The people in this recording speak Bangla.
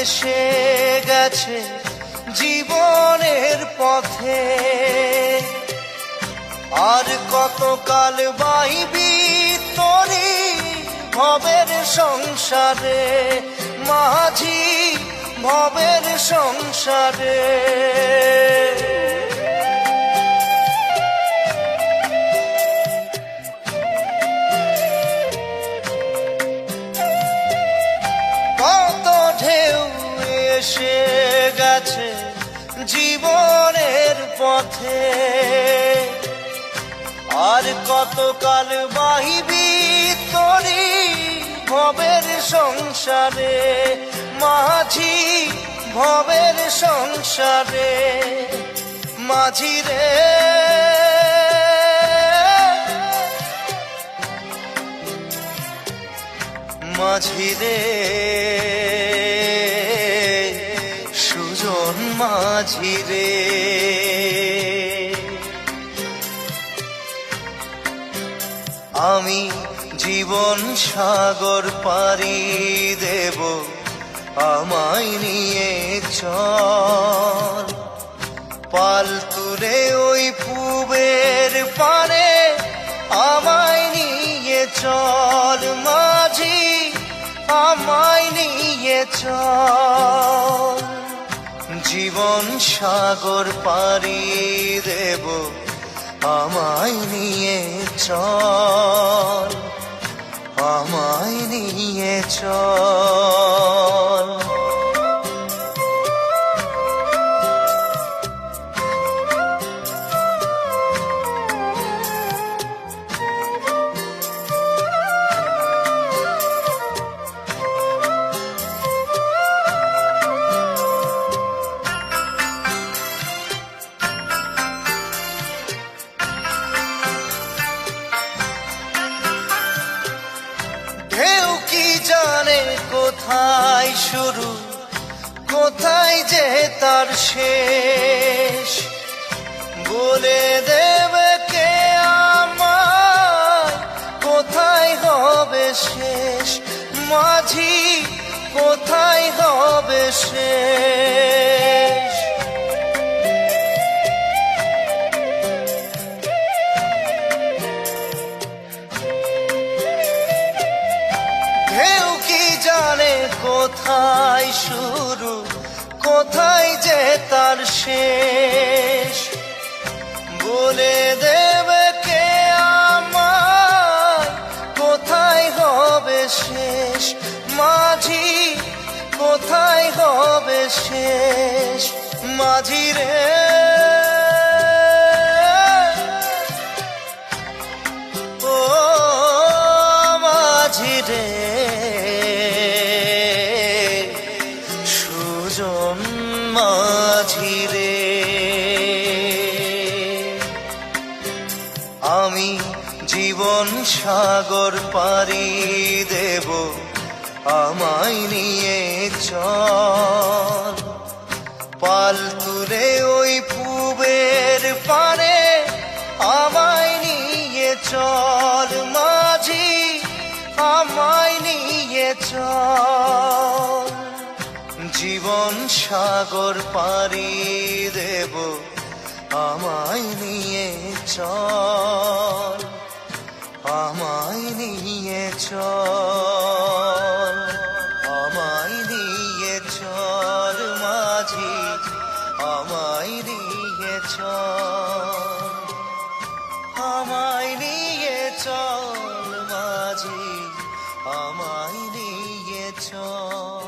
এসে গেছে জীবনের পথে, আর কতকাল বাইবি তোরি ভবের সংসারে, মাঝি ভবের সংসারে। কত ঢেউ এসে গেছে জীবনের পথে, আর কতকাল বাহিবি তোরি ভবের সংসারে, মাঝি ভবের সংসারে। মাঝি রে মাঝি রে সুজন মাঝি রে, আমি জীবন সাগর পাড়ি দেব, আমায় নিয়ে চল। পাল তুলে ওই পুবের পারে আমায় নিয়ে চল, মাঝি আমায় নিয়ে চল। জীবন সাগর পাড়ি দেব, আমায় নিয়ে চল, আমায় নিয়ে চল। ঢেউ কি জানে কোথায় শুরু, কোথায় যে তার শেষ, বলে দেবে কে আমায় কোথায় হবে শেষ, মাঝি কোথায় হবে শেষ। ঢেউ কি জানে কোথায় শুরু, কোথায় যে তার শেষ, বলে দেবে কে আমায় কোথায় হবে শেষ, মাঝি কোথায় হবে শেষ। মাঝি রে ও মাঝি রে সুজন মাঝি রে, আমি জীবন সাগর পাড়ি দেব, আমায় নিয়ে চল। পাল তুলে ওই পুবের পারে আমায় নিয়ে চল, মাঝি আমায় নিয়ে চল। জীবন সাগর পাড়ি দেব, আমায় নিয়ে চল, আমায় নিয়ে চল, আমায় নিয়ে চল মাঝি, আমায় নিয়ে চল, আমায় নিয়ে চল মাঝি, আমায় নিয়ে চল।